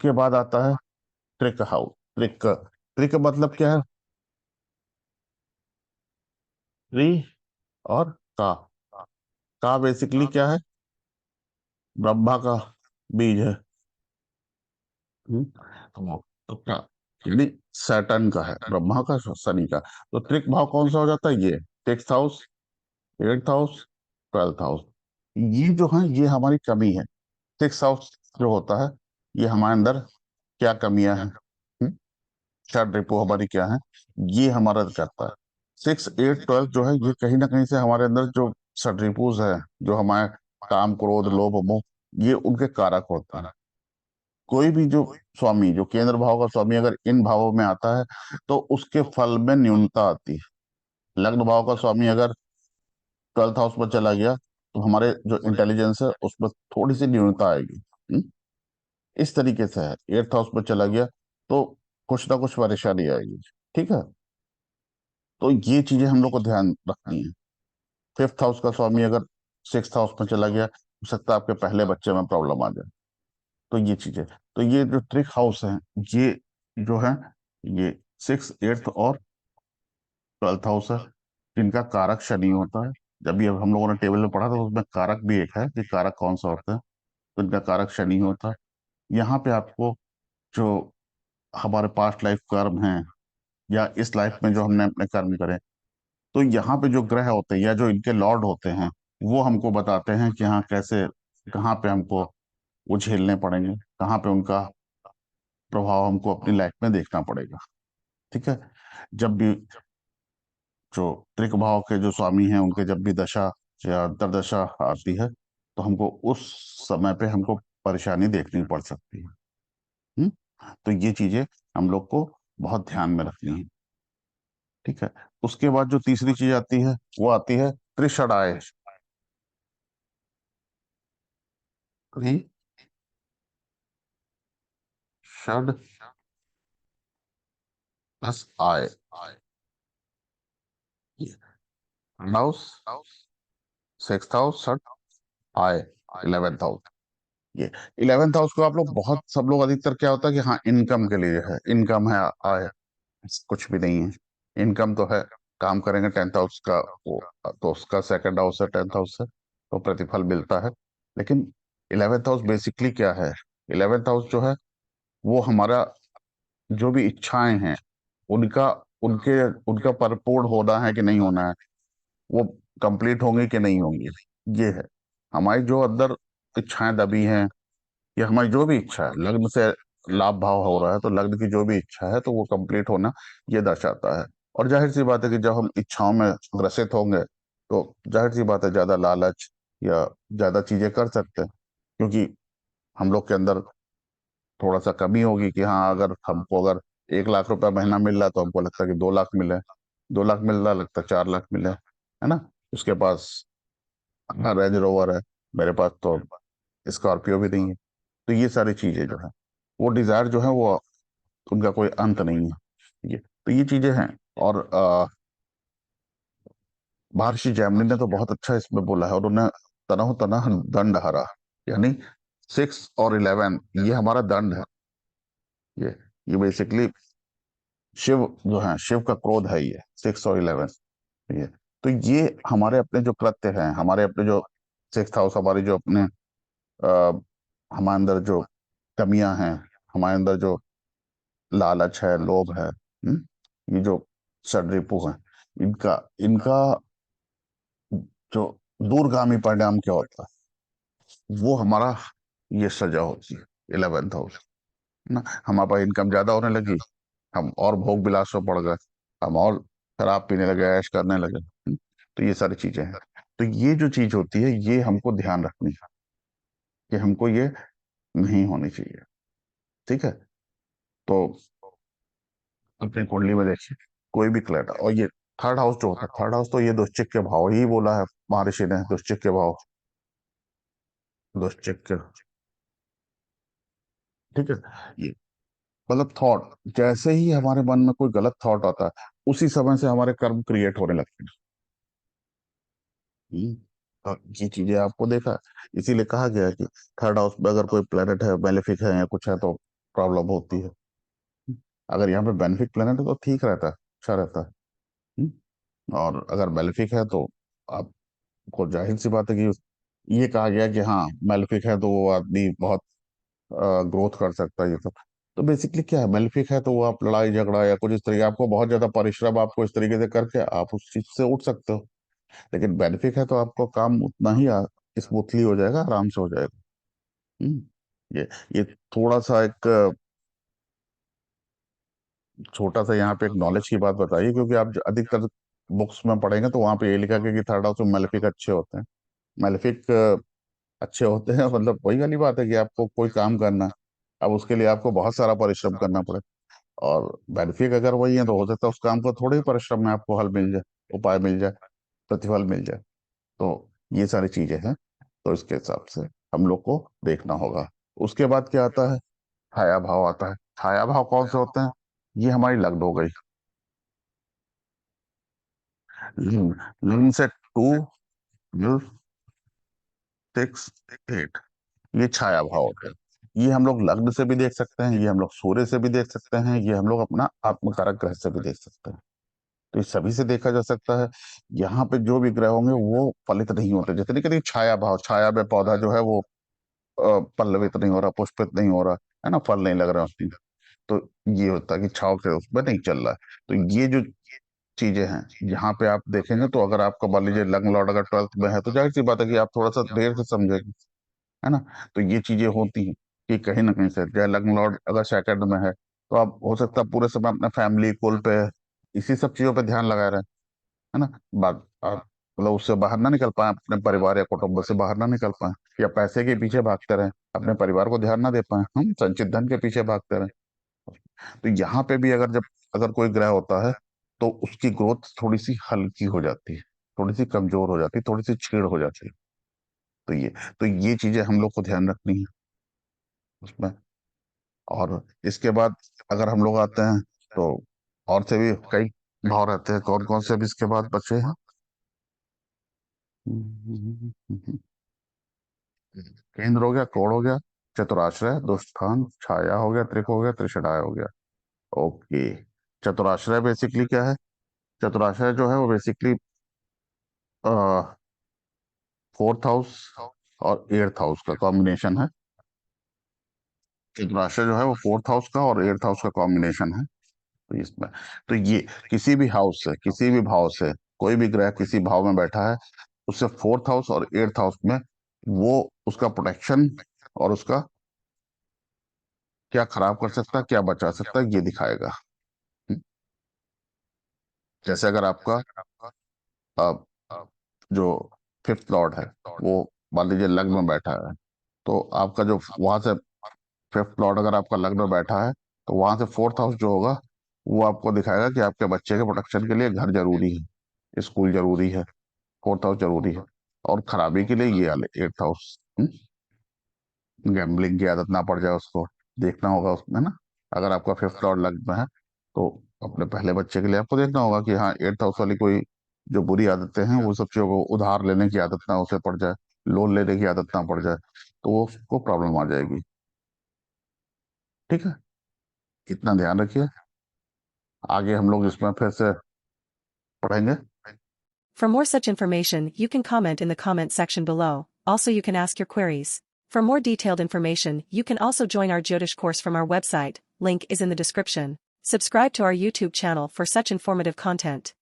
उसके बाद आता है ट्रिक हाउस। ट्रिक, ट्रिक मतलब क्या है? ट्री और का बेसिकली क्या है? ब्रह्मा का बीज है। तो क्या, यानी सैटर्न का है, ब्रह्मा का, शनि का। तो त्रिक भाव कौन सा हो जाता है? ये six house, eighth house, twelfth house. ये जो है ये हमारी कमी है। सिक्स हाउस जो होता है, ये हमारे अंदर क्या कमियां हैं? हम्म? षड रिपु हमारी क्या है? ये हमारा करता है। सिक्स एट ट्वेल्थ जो है, ये कहीं ना कहीं से हमारे अंदर जो षड रिपुज है, जो हमारे काम क्रोध लोभ मोह, ये उनके कारक होते हैं। कोई भी जो स्वामी, जो केंद्र भाव का स्वामी अगर इन भावों में आता है, तो उसके फल में न्यूनता आती है। लग्न भाव का स्वामी अगर ट्वेल्थ हाउस में चला गया, तो हमारे जो इंटेलिजेंस है उसमें थोड़ी सी न्यूनता आएगी। इस तरीके से है। एट्थ हाउस में चला गया तो कुछ ना कुछ परेशानी आएगी। ठीक है। तो ये चीजें हम लोग को ध्यान रखनी है। फिफ्थ हाउस का स्वामी अगर सिक्स हाउस में चला गया, हो सकता है आपके पहले बच्चे में प्रॉब्लम आ जाए। तो ये चीजें, तो ये जो ट्रिक हाउस है, ये जो है, ये सिक्स एट्थ और ट्वेल्थ हाउस है, जिनका कारक शनि होता है। जब भी अब हम लोगों ने टेबल में पढ़ा था, तो उसमें कारक भी एक है कि कारक कौन सा होता है। तो इनका कारक शनि होता है। यहाँ पे आपको जो हमारे पास्ट लाइफ कर्म हैं, या इस लाइफ में जो हमने अपने कर्म करे, तो यहाँ पे जो ग्रह होते हैं या जो इनके लॉर्ड होते हैं, वो हमको बताते हैं कि हाँ कैसे, कहाँ पे हमको वो झेलने पड़ेंगे, कहाँ पे उनका प्रभाव हमको अपनी लाइफ में देखना पड़ेगा। ठीक है। जब भी जो त्रिक भाव के जो स्वामी हैं, उनके जब भी दशा या अंतर्दशा आती है, तो हमको उस समय पे हमको परेशानी देखनी पड़ सकती है। हम्म? तो ये चीजें हम लोग को बहुत ध्यान में रखनी है। ठीक है। उसके बाद जो तीसरी चीज आती है, वो आती है त्रिषणाय। त्रि षड प्लस आय। हाउस, सिक्स हाउस, षड, आय, इलेवेंथ हाउस। ये इलेवेंथ हाउस को आप लोग बहुत, सब लोग अधिकतर क्या होता है कि हाँ इनकम के लिए है, इनकम है, आय। कुछ भी नहीं है। इनकम तो है, काम करेंगे। टेंथ हाउस का वो, तो उसका सेकंड हाउस है, टेंथ हाउस है, तो प्रतिफल मिलता है। लेकिन इलेवेंथ हाउस बेसिकली क्या है? इलेवेंथ हाउस जो है, वो हमारा जो भी इच्छाएं हैं, उनका, उनके उनका परिपूर्ण होना है कि नहीं होना है, वो कंप्लीट होंगी कि नहीं होंगी, ये है। हमारी जो अंदर इच्छाएं दबी हैं, या हमारी जो भी इच्छा है, लग्न से लाभ भाव हो रहा है, तो लग्न की जो भी इच्छा है, तो वो कंप्लीट होना ये दर्शाता है। और जाहिर सी बात है कि जब हम इच्छाओं में ग्रसित होंगे, तो जाहिर सी बात है ज्यादा लालच या ज्यादा चीजें कर सकते हैं। क्योंकि हम लोग के अंदर थोड़ा सा कमी होगी कि हाँ, अगर हमको अगर 1 लाख रुपया महीना मिल रहा है, तो हमको लगता है कि 2 लाख मिले। 2 लाख मिल रहा है, लगता है 4 लाख मिले, है ना। उसके पास अपना रेंज रोवर है, मेरे पास तो स्कॉर्पियो भी नहीं है। तो ये सारी चीजें जो है, वो डिजायर जो है, वो उनका कोई अंत नहीं है। ये तो ये चीजें हैं। और महर्षि जैमिनी ने तो बहुत अच्छा इसमें बोला है। उन्होंने तनहु तनह दंड हरा, यानी सिक्स और इलेवन ये हमारा दंड है। ये ये बेसिकली शिव जो है, शिव का क्रोध है ये सिक्स और इलेवन। ये तो ये हमारे अपने जो कृत्य हैं, हमारे अपने जो सिक्स हाउस, हमारे जो अपने हमारे अंदर जो कमियां हैं, हमारे अंदर जो लालच है, लोभ है, ये जो षड्रिपु हैं, इनका इनका जो दूरगामी परिणाम क्या होता है, वो हमारा ये सजा होती है। इलेवेंथ हाउस ना, हमारे पास इनकम ज्यादा होने लगी, हम और भोग विलास में पड़ गए, हम और शराब पीने लगे, ऐश करने लगे। तो ये सारी चीजें हैं। तो ये जो चीज होती है, ये हमको ध्यान रखनी है कि हमको ये नहीं होनी चाहिए। ठीक है। तो अपनी कुंडली में देखिए, कोई भी क्लैट, और ये थर्ड हाउस जो होता है, थर्ड हाउस तो ये दुश्चिक के भाव ही बोला है महर्षि ने, दुश्चिक के भाव, दुश्चिक के। ठीक है। ये मतलब थॉट, जैसे ही हमारे मन में कोई गलत थॉट आता है, उसी समय से हमारे कर्म क्रिएट होने लगते हैं। और ये चीजें आपको देखा, इसीलिए कहा गया है कि थर्ड हाउस में अगर कोई प्लेनेट है, मेलेफिक है या कुछ है, तो प्रॉब्लम होती है। अगर यहाँ पे बेनिफिक प्लेनेट है तो ठीक रहता है, अच्छा रहता है। और अगर मेलेफिक है तो आपको जाहिर सी बात है कि ये कहा गया कि हाँ मेलेफिक है तो वो आदमी बहुत ग्रोथ कर सकता है, ये सब। तो बेसिकली क्या है, मेलेफिक है तो वो आप लड़ाई झगड़ा या कुछ इस तरीके, आपको बहुत ज्यादा परिश्रम आपको इस तरीके से करके आप उस चीज से उठ सकते हो। लेकिन बेनिफिक है तो आपको काम उतना ही स्मूथली हो जाएगा, आराम से हो जाएगा। ये ये थोड़ा सा एक छोटा सा यहाँ पे एक नॉलेज की बात बताइए, क्योंकि आप अधिकतर बुक्स में पढ़ेंगे तो वहां पे ये लिखा है कि थर्ड हाउस में मेलेफिक अच्छे होते हैं। मेलेफिक अच्छे होते हैं मतलब वही वाली बात है कि आपको कोई काम करना है, अब उसके लिए आपको बहुत सारा परिश्रम करना पड़े। और बेनिफिक अगर वही है तो हो सकता है उस काम को थोड़े ही परिश्रम में आपको हल मिल जाए, उपाय मिल जाए, प्रतिफल मिल जाए। तो ये सारी चीजें हैं। तो इसके हिसाब से हम लोग को देखना होगा। उसके बाद क्या आता है, छाया भाव आता है। छाया भाव कौन से होते हैं, ये हमारी लग्न हो गई। लग्न, लग्न से 2, 6, 8, ये छाया भाव होते हैं। ये हम लोग लग्न से भी देख सकते हैं, ये हम लोग सूर्य से भी देख सकते हैं, ये हम लोग अपना आत्मकारक ग्रह से भी देख सकते हैं। तो ये सभी से देखा जा सकता है। यहाँ पे जो भी ग्रह होंगे वो फलित नहीं होते। जितनी कभी छाया भाव, छाया में पौधा जो है वो पल्लवित नहीं हो रहा, पुष्पित नहीं हो रहा है ना, फल नहीं लग रहा उसमें। तो ये होता है कि छाव के उसमें नहीं चल रहा है। तो ये जो चीजें हैं, यहाँ पे आप देखेंगे तो अगर आपका मान लीजिए लग्न लॉर्ड अगर 12th में है तो जाहिर सी बात है कि आप थोड़ा सा देर से समझेंगे, है ना। तो ये चीजें होती हैं कि कहीं ना कहीं से, चाहे लग्न लॉर्ड अगर सेकंड में है तो आप हो सकता है पूरे समय अपने फैमिली कुल पे इसी सब चीजों पे ध्यान लगाए रहे, है ना। बात आप मतलब उससे बाहर ना निकल पाए, अपने परिवार या कुटुंब से बाहर ना निकल पाए, या पैसे के पीछे भागते रहे, अपने परिवार को ध्यान ना दे पाए, हम संचित धन के पीछे भागते रहे। तो यहाँ पे भी अगर जब अगर कोई ग्रह होता है तो उसकी ग्रोथ थोड़ी सी हल्की हो जाती है, थोड़ी सी कमजोर हो जाती है, थोड़ी सी छीड़ हो जाती है। तो ये तो ये चीजें हम लोग को ध्यान रखनी है उसमें। और इसके बाद अगर हम लोग आते हैं तो और से भी कई भाव रहते हैं। कौन कौन से अभी इसके बाद बचे हैं, केंद्र हो गया, कोण हो गया, चतुराश्रय, दुष्टान, छाया हो गया, त्रिक हो गया, त्रिषणाय हो गया। ओके। चतुराश्रय बेसिकली क्या है, चतुराश्रय जो है वो बेसिकली 4th हाउस और 8th हाउस का कॉम्बिनेशन है। चतुराश्रय जो है वो 4th हाउस का और 8th हाउस का कॉम्बिनेशन है। तो इसमें तो ये किसी भी हाउस से, किसी भी भाव से, कोई भी ग्रह किसी भाव में बैठा है, उससे 4th हाउस और 8th हाउस में वो उसका प्रोटेक्शन और उसका क्या खराब कर सकता है, क्या बचा सकता है, ये दिखाएगा। हम्म, जैसे अगर आपका अ, जो 5th लॉर्ड है वो मान लीजिए लग्न में बैठा है, तो आपका जो वहां से 5th लॉर्ड अगर आपका लग्न में बैठा है तो वहां से 4th हाउस जो होगा वो आपको दिखाएगा कि आपके बच्चे के प्रोटेक्शन के लिए घर जरूरी है, स्कूल जरूरी है, 4th हाउस जरूरी है। और खराबी के लिए ये 8th हाउस, गैम्बलिंग की आदत ना पड़ जाए उसको, देखना होगा उसमें ना। अगर आपका 5th लॉर्ड लग्न में है तो अपने पहले बच्चे के लिए आपको देखना होगा कि हाँ 8th हाउस वाली कोई जो बुरी आदतें हैं वो सब चीजों को, उधार लेने की आदत ना उसे पड़ जाए, लोन लेने की आदत ना पड़ जाए, तो वो उसको प्रॉब्लम आ जाएगी। ठीक है, इतना ध्यान रखिए। आगे हम लोग इसमें फिर से पढ़ेंगे। For more such information, you can comment in the comment section below. Also, you can ask your queries. For more detailed information, you can also join our Jyotish course from our website. Link is in the description. Subscribe to our YouTube channel for such informative content.